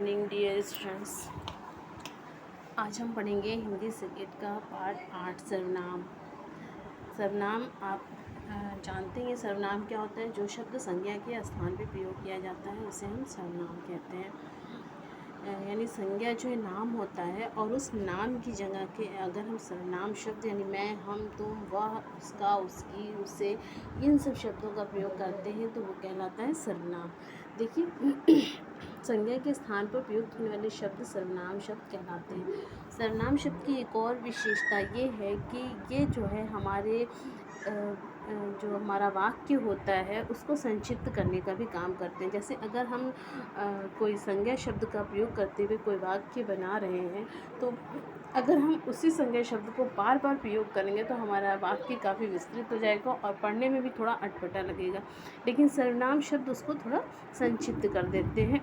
Morning dear students, आज हम पढ़ेंगे हिंदी सेकेंड का पार्ट 8 सर्वनाम। सर्वनाम आप जानते हैं सर्वनाम क्या होता है। जो शब्द संज्ञा के स्थान पर प्रयोग किया जाता है उसे हम सर्वनाम कहते हैं। यानी संज्ञा जो है नाम होता है और उस नाम की जगह के अगर हम सर्वनाम शब्द यानी मैं, हम, तुम, वह, उसका, उसकी, उसे, इन सब शब्दों का प्रयोग करते हैं तो वो कहलाता है सर्वनाम। देखिए संज्ञा के स्थान पर प्रयुक्त होने वाले शब्द सर्वनाम शब्द कहलाते हैं। सर्वनाम शब्द की एक और विशेषता ये है कि ये जो है हमारे जो हमारा वाक्य होता है उसको संक्षिप्त करने का भी काम करते हैं। जैसे अगर हम कोई संज्ञा शब्द का प्रयोग करते हुए कोई वाक्य बना रहे हैं तो अगर हम उसी संज्ञा शब्द को बार बार प्रयोग करेंगे तो हमारा वाक्य काफ़ी विस्तृत हो जाएगा और पढ़ने में भी थोड़ा अटपटा लगेगा। लेकिन सर्वनाम शब्द उसको थोड़ा संक्षिप्त कर देते हैं।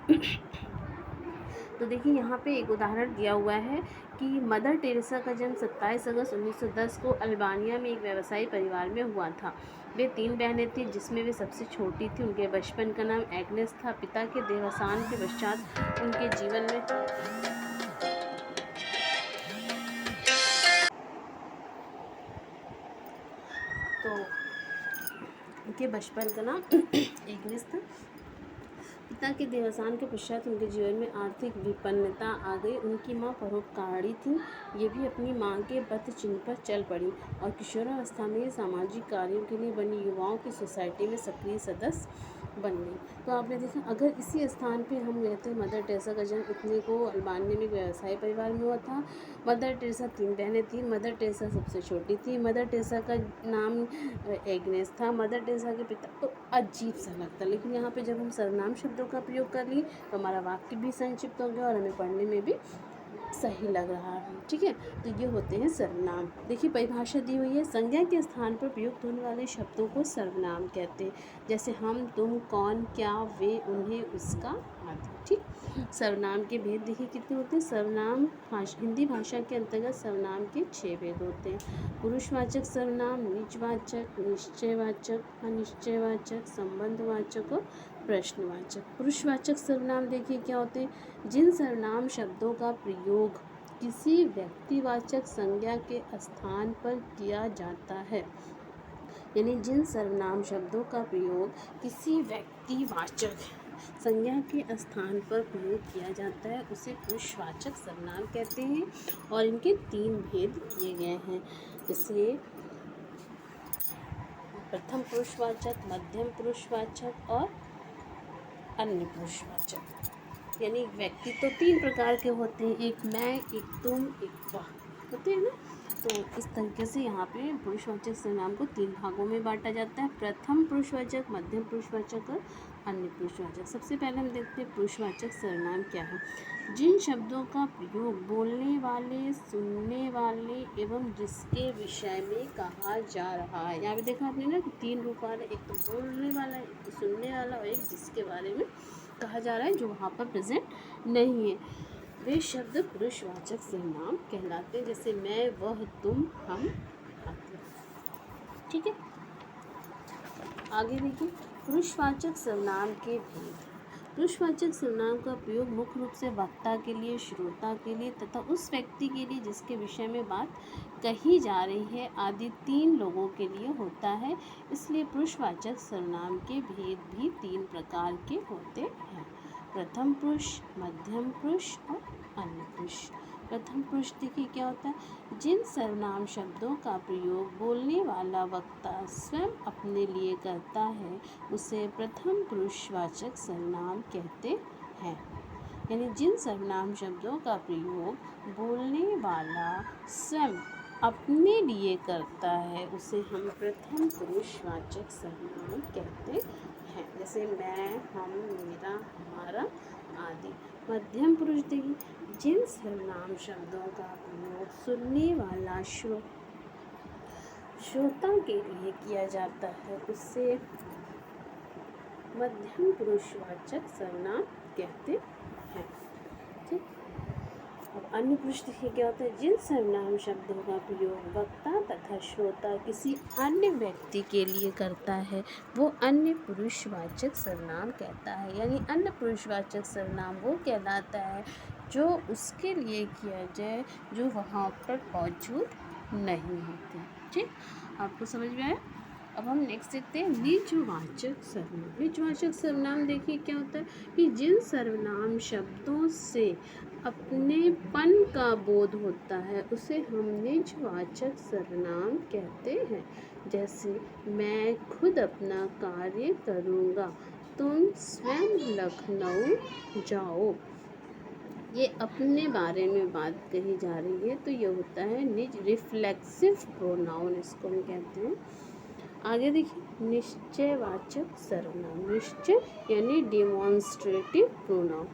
तो देखिए यहाँ पे एक उदाहरण दिया हुआ है कि मदर टेरेसा का जन्म 27 अगस्त 1910 को अल्बानिया में एक व्यवसायी परिवार में हुआ था। वे 3 बहनें थीं जिसमें वे सबसे छोटी थी। उनके बचपन का नाम एग्नेस था। पिता के देहावसान के पश्चात उनके जीवन में उनके बचपन का नाम एग्नेस था। पिता के देहावसान के पश्चात उनके जीवन में आर्थिक विपन्नता आ गई। उनकी मां परोपकारी थीं। ये भी अपनी मां के पथ चिन्ह पर चल पड़ी और किशोरावस्था में सामाजिक कार्यों के लिए बनी युवाओं की सोसाइटी में सक्रिय सदस्य बन गई। तो आपने देखा अगर इसी स्थान पे हम कहते हैं मदर टेरेसा का जन्म इतने को अल्बानिया में व्यवसायी परिवार में हुआ था। मदर टेरेसा 3 बहनें थीं। मदर टेरेसा सबसे छोटी थी। मदर टेरेसा का नाम एग्नेस था। मदर टेरेसा के पिता, तो अजीब सा लगता। लेकिन यहाँ पे जब हम सर्वनाम शब्दों का प्रयोग कर लिए तो हमारा वाक्य भी संक्षिप्त हो गया और हमें पढ़ने में भी सही लग रहा है। ठीक है, तो ये होते हैं सर्वनाम। देखिए परिभाषा दी हुई है, संज्ञा के स्थान पर प्रयुक्त होने वाले शब्दों को सर्वनाम कहते हैं। जैसे हम, तुम, कौन, क्या, वे, उन्हें, उसका आदि। ठीक, सर्वनाम के भेद देखिए कितने होते हैं। सर्वनाम हिंदी भाषा के अंतर्गत सर्वनाम के 6 भेद होते हैं। पुरुषवाचक सर्वनाम, निजवाचक, निश्चयवाचक, अनिश्चयवाचक, संबंधवाचक और प्रश्नवाचक। पुरुषवाचक सर्वनाम देखिए क्या होते हैं। जिन सर्वनाम शब्दों का प्रयोग किसी व्यक्तिवाचक संज्ञा के स्थान पर किया जाता है, यानी जिन सर्वनाम शब्दों का प्रयोग किसी व्यक्तिवाचक संज्ञा के स्थान पर प्रयोग किया जाता है उसे पुरुषवाचक सर्वनाम कहते हैं। और इनके 3 भेद किए गए हैं, जैसे प्रथम पुरुषवाचक, मध्यम पुरुषवाचक और अन्य पुरुषवाचक। यानी व्यक्ति तो 3 प्रकार के होते हैं, एक मैं, एक तुम, एक वह, होते हैं ना। तो इस तरीके से यहाँ पे पुरुषवाचक सर्वनाम को 3 भागों में बांटा जाता है, प्रथम पुरुषवाचक, मध्यम पुरुषवाचक और अन्य पुरुषवाचक। सबसे पहले हम देखते हैं पुरुषवाचक सर्वनाम क्या है। जिन शब्दों का प्रयोग बोलने वाले, सुनने वाले एवं जिसके विषय में कहा जा रहा है। यहाँ पे देखा आपने ना कि 3 रूप आ रहे, एक तो बोलने वाला, एक तो सुनने वाला और एक जिसके बारे में कहा जा रहा है जो वहाँ पर प्रेजेंट नहीं है, वे शब्द पुरुषवाचक सर्वनाम कहलाते हैं। जैसे मैं, वह, तुम, हम, आदि। ठीक है, आगे देखिए पुरुषवाचक सर्वनाम के भेद। पुरुषवाचक सर्वनाम का प्रयोग मुख्य रूप से वक्ता के लिए, श्रोता के लिए तथा उस व्यक्ति के लिए जिसके विषय में बात कही जा रही है आदि 3 लोगों के लिए होता है। इसलिए पुरुषवाचक सर्वनाम के भेद भी 3 प्रकार के होते हैं, प्रथम पुरुष, मध्यम पुरुष और अन्य पुरुष। प्रथम पुरुष देखिए क्या होता है। जिन सर्वनाम शब्दों का प्रयोग बोलने वाला वक्ता स्वयं अपने लिए करता है उसे प्रथम पुरुषवाचक सर्वनाम कहते हैं। यानी जिन सर्वनाम शब्दों का प्रयोग बोलने वाला स्वयं अपने लिए करता है उसे हम प्रथम पुरुषवाचक सर्वनाम कहते हैं। जैसे मैं, हम, मेरा, हमारा आदि। मध्यम पुरुष देखिए, जिन सर्वनाम शब्दों का प्रयोग सुनने वाला श्रोता के लिए किया जाता है उससे मध्यम पुरुषवाचक सर्वनाम कहते हैं। ठीक, अब अन्य पुरुष देखिए क्या होता है, जिन सर्वनाम शब्दों का प्रयोग वक्ता तथा श्रोता किसी अन्य व्यक्ति के लिए करता है वो अन्य पुरुषवाचक सर्वनाम कहता है। यानी अन्य पुरुषवाचक सर्वनाम वो कहलाता है जो उसके लिए किया जाए जो वहाँ पर मौजूद नहीं होते। ठीक, आपको समझ में आया। अब हम नेक्स्ट देखते हैं निजवाचक सर्वनाम। निजवाचक सर्वनाम देखिए क्या होता है कि जिन सर्वनाम शब्दों से अपनेपन का बोध होता है उसे हम निजवाचक सर्वनाम कहते हैं। जैसे मैं खुद अपना कार्य करूँगा, तुम स्वयं लखनऊ जाओ। ये अपने बारे में बात कही जा रही है तो ये होता है निज रिफ्लेक्सिव प्रोनाउन, इसको हम कहते हैं। आगे देखिए निश्चयवाचक सर्वनाम। निश्चय यानी डिमॉन्स्ट्रेटिव प्रोनाउन,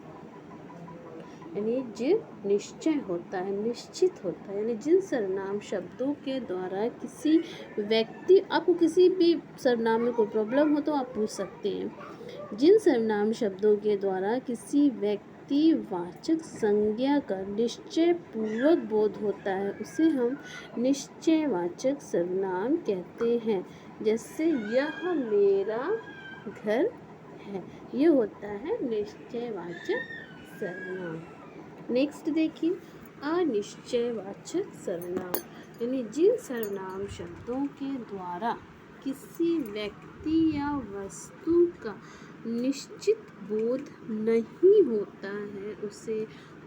यानी जिन निश्चय होता है, निश्चित होता है, यानी जिन सर्वनाम शब्दों के द्वारा किसी व्यक्ति, आपको किसी भी सर्वनाम में कोई प्रॉब्लम हो तो आप पूछ सकते हैं। जिन सर्वनाम शब्दों के द्वारा किसी व्यक्तिवाचक संज्ञा का निश्चय पूर्वक बोध होता है उसे हम निश्चयवाचक सर्वनाम कहते हैं। जैसे यह मेरा घर है, ये होता है निश्चयवाचक सर्वनाम। नेक्स्ट देखिए अनिश्चयवाचक सर्वनाम, यानी जिन सर्वनाम शब्दों के द्वारा किसी व्यक्ति या वस्तु का निश्चित बोध नहीं होता है उसे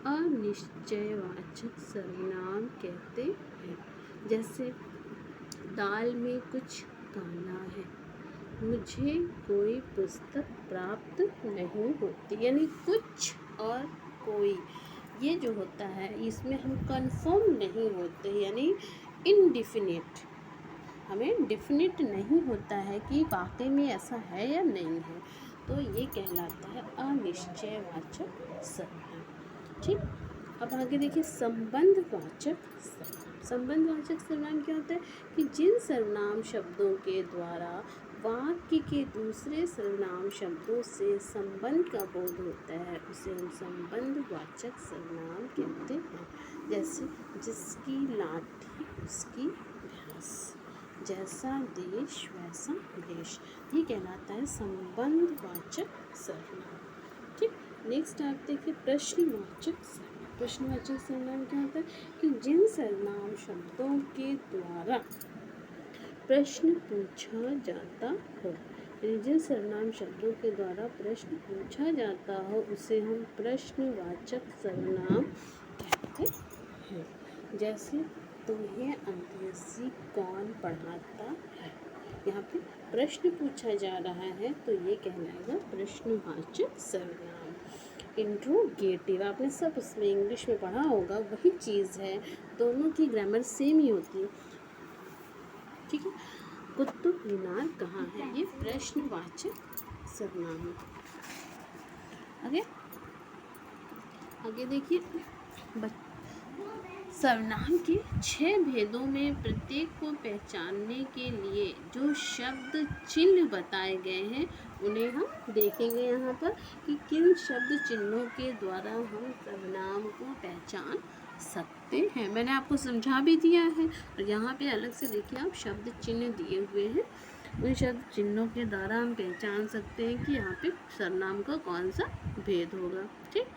अनिश्चयवाचक सर्वनाम कहते हैं। जैसे दाल में कुछ काला है, मुझे कोई पुस्तक प्राप्त नहीं होती। यानी कुछ और कोई, ये जो होता है इसमें हम कंफर्म नहीं होते, यानी इनडिफिनिट, हमें डिफिनिट नहीं होता है कि वाकई में ऐसा है या नहीं है, तो ये कहलाता है अनिश्चयवाचक सर्वनाम। ठीक, अब आगे देखिए संबंधवाचक सर्वनाम। संबंधवाचक सर्वनाम क्या होता है कि जिन सर्वनाम शब्दों के द्वारा वाक्य के दूसरे सर्वनाम शब्दों से संबंध का बोध होता है उसे हम संबंधवाचक सर्वनाम कहते हैं। जैसे जिसकी लाठी उसकी भैंस, जैसा देश वैसा देश, ये कहलाता है संबंधवाचक सर्वनाम। ठीक, नेक्स्ट आप देखिए प्रश्नवाचक सर्वनाम। प्रश्नवाचक सर्वनाम क्या होता है कि जिन सर्वनाम शब्दों के द्वारा प्रश्न पूछा जाता हो, जिन सर्वनाम शब्दों के द्वारा प्रश्न पूछा जाता हो उसे हम प्रश्नवाचक सर्वनाम कहते हैं। जैसे तुम्हें अंग्रेजी कौन पढ़ाता है, यहाँ पे प्रश्न पूछा जा रहा है तो ये कहलाएगा प्रश्नवाचक सर्वनाम। इंट्रोगेटिव, आपने सब इसमें इंग्लिश में पढ़ा होगा, वही चीज़ है, दोनों की ग्रामर सेम ही होती है। ठीक है, कुतुब मीनार कहाँ है, ये प्रश्नवाचक सर्वनाम है। आगे देखिए सर्वनाम के 6 भेदों में प्रत्येक को पहचानने के लिए जो शब्द चिन्ह बताए गए हैं उन्हें हम देखेंगे यहाँ पर कि किन शब्द चिन्हों के द्वारा हम सर्वनाम को पहचान सकते हैं। मैंने आपको समझा भी दिया है और यहाँ पे अलग से देखिए आप शब्द चिन्ह दिए हुए हैं, उन शब्द चिन्हों के द्वारा हम पहचान सकते हैं कि यहाँ पे सर्वनाम का कौन सा भेद होगा। ठीक,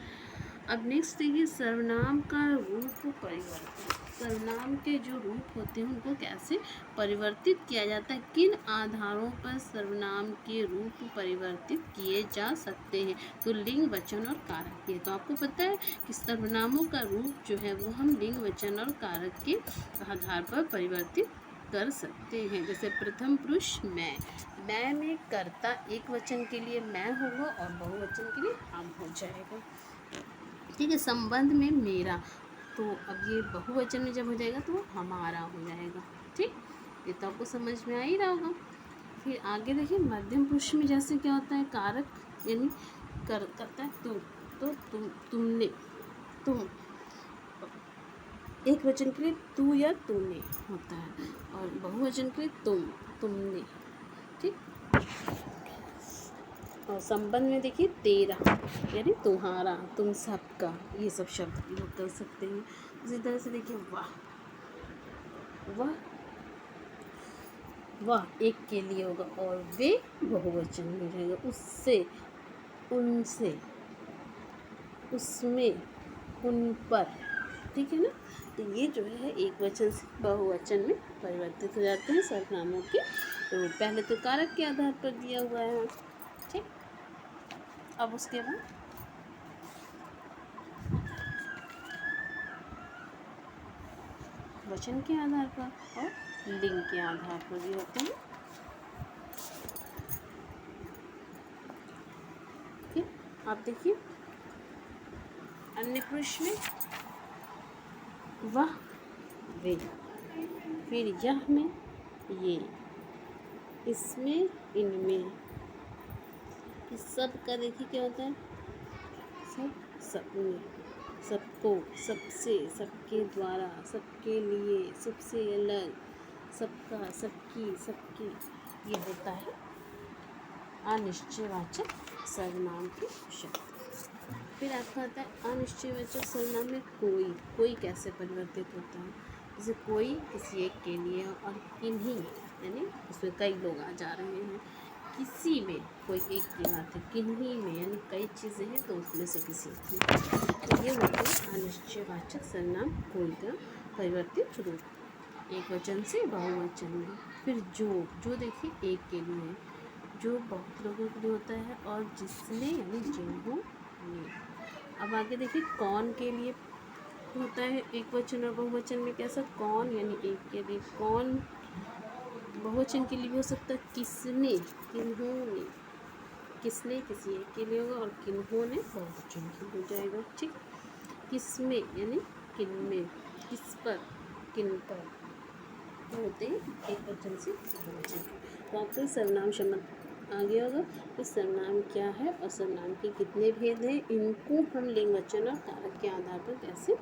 अब नेक्स्ट देखिए सर्वनाम का रूप परिवर्तन। सर्वनाम के जो रूप होते हैं उनको कैसे परिवर्तित किया जाता है, किन आधारों पर सर्वनाम के रूप परिवर्तित किए जा सकते हैं, तो लिंग वचन और कारक के। तो आपको पता है कि सर्वनामों का रूप जो है वो हम लिंग वचन और कारक के आधार पर परिवर्तित कर सकते हैं। जैसे प्रथम पुरुष मैं में कर्ता एक वचन के लिए मैं होगा और बहुवचन के लिए हम हो जाएगा। ठीक है, संबंध में मेरा, तो अब ये बहुवचन में जब हो जाएगा तो वो हमारा हो जाएगा। ठीक, ये तो आपको समझ में आ ही रहा होगा। फिर आगे देखिए मध्यम पुरुष में जैसे क्या होता है कारक, यानी करता है तू, तो तुमने, तुम, एक वचन के लिए तू या तूने होता है और बहुवचन के लिए तुमने। ठीक, और संबंध में देखिए तेरा, यानी तुम्हारा, तुम सबका, ये सब शब्द प्रयोग कर सकते हैं। इसी तरह से देखिए वाह, वह, वह एक के लिए होगा और वे बहुवचन में रहेगा। उससे, उनसे, उसमें, उन पर, ठीक है ना। तो ये जो है एक वचन से बहुवचन में परिवर्तित हो जाते हैं सर्वनामों के। तो पहले तो कारक के आधार पर दिया हुआ है, ठीक। अब उसके बाद वचन के आधार पर और लिंग के आधार पर भी होते हैं। फिर आप देखिए अन्य पुरुष में वह, वे, फिर यह में ये, इसमें, इनमें, इस सब का देखिए क्या होता है, सब, सब में, सबको, सबसे, सबके द्वारा, सबके लिए, सबसे अलग, सबका, सबकी, सबके, ये होता है अनिश्चयवाचक सर्वनाम के शब्द। फिर आपका आता है अनिश्चयवाचक सर्वनाम में कोई। कोई कैसे परिवर्तित होता है, जैसे कोई किसी एक के लिए और किन्हीं, यानी उसमें कई लोग आ जा रहे हैं। किसी में कोई एक की बात है, किन्हीं में यानी कई चीज़ें हैं तो उसमें से किसी की। तो ये होता है अनिश्चयवाचक सर्वनाम कोई का परिवर्तित रूप, एक वचन से बहुवचन में। फिर जो देखिए एक के लिए है, जो बहुत लोगों के लिए होता है, और जिसने यानी जिन्होंने। अब आगे देखिए कौन के लिए होता है एक वचन और बहुवचन में कैसा, कौन यानी एक के लिए, कौन बहुवचन के लिए भी हो सकता है किसने, किन्होंने, किसने किसी एक के लिए होगा और किन्होंने बहुवचन के लिए हो जाएगा, ठीक। किसमें यानी किनमें, किस पर, किन पर होते हैं एक वचन से बहुवचन। तो आपको सर्वनाम शब्द आ गया होगा कि सर्वनाम क्या है और सर्वनाम के कितने भेद हैं, इनको हम लिंग, वचन और कारक के आधार पर कैसे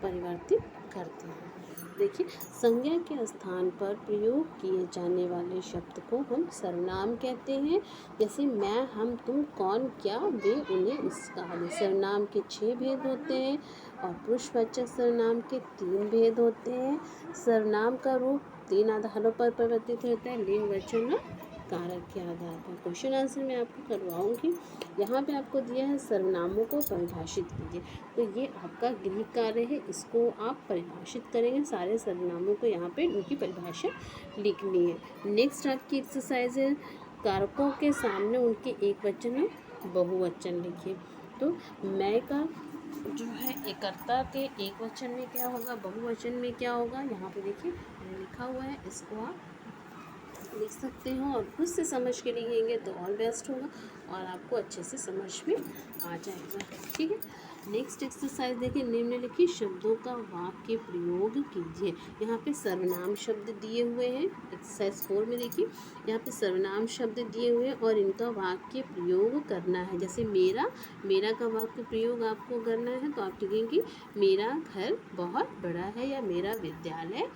परिवर्तित करते हैं। देखिए संज्ञा के स्थान पर प्रयोग किए जाने वाले शब्द को हम सर्वनाम कहते हैं। जैसे मैं, हम, तुम, कौन, क्या, वे, उन्हें, उसका आदि। सर्वनाम के 6 भेद होते हैं और पुरुषवाचक सर्वनाम के 3 भेद होते हैं। सर्वनाम का रूप 3 आधारों पर परिवर्तित होता है, लिंग, वचन और कारक के आधार पर। क्वेश्चन आंसर मैं आपको करवाऊंगी। यहाँ पे आपको दिया है सर्वनामों को परिभाषित कीजिए। तो ये आपका गृह कार्य है, इसको आप परिभाषित करेंगे। सारे सर्वनामों को यहाँ पे उनकी परिभाषा लिखनी है। नेक्स्ट आपकी एक्सरसाइज है कारकों के सामने उनके एक वचन और बहुवचन लिखिए। तो मैं का जो है एक कर्ता के एक वचन में क्या होगा, बहुवचन में क्या होगा, यहाँ पे देखिए लिखा हुआ है, इसको आप लिख सकते हो और खुद से समझ के लिखेंगे तो और बेस्ट होगा और आपको अच्छे से समझ में आ जाएगा, ठीक है। नेक्स्ट एक्सरसाइज देखिए, निम्नलिखित शब्दों का वाक्य प्रयोग कीजिए। यहाँ पे सर्वनाम शब्द दिए हुए हैं। एक्सरसाइज 4 में देखिए यहाँ पे सर्वनाम शब्द दिए हुए हैं और इनका वाक्य प्रयोग करना है। जैसे मेरा, मेरा का वाक्य प्रयोग आपको करना है तो आप लिखेंगे मेरा घर बहुत बड़ा है या मेरा विद्यालय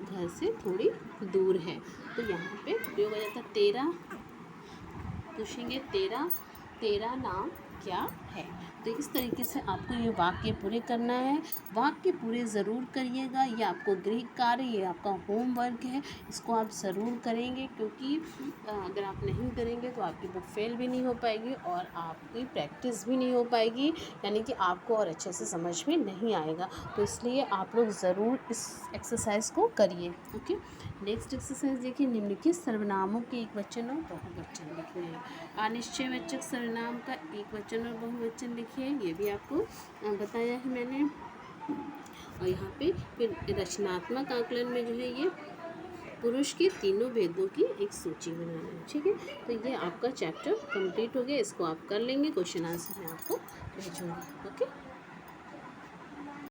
घर से थोड़ी दूर है। तो यहाँ पे प्रयोग हो जाता है तेरा, पूछेंगे तेरा, तेरा नाम क्या है। तो इस तरीके से आपको ये वाक्य पूरे करना है। वाक्य पूरे ज़रूर करिएगा, ये आपको गृह कार्य, ये आपका होमवर्क है, इसको आप ज़रूर करेंगे क्योंकि अगर आप नहीं करेंगे तो आपकी बुक फेल भी नहीं हो पाएगी और आपकी प्रैक्टिस भी नहीं हो पाएगी, यानी कि आपको और अच्छे से समझ में नहीं आएगा। तो इसलिए आप लोग ज़रूर इस एक्सरसाइज को करिए, ओके। नेक्स्ट एक्सरसाइज देखिए, निम्नलिखित सर्वनामों के एक वचन और बहुवचन लिखने हैं। अनिश्चयवाचक सर्वनाम का एक वचन और बहुवचन लिखिए, ये भी आपको बताया है मैंने। और यहाँ पे फिर रचनात्मक आकलन में जो है ये पुरुष के तीनों भेदों की एक सूची बनाना है, ठीक है। तो ये आपका चैप्टर कंप्लीट हो गया, इसको आप कर लेंगे। क्वेश्चन आंसर मैं आपको भेजूँगी, ओके।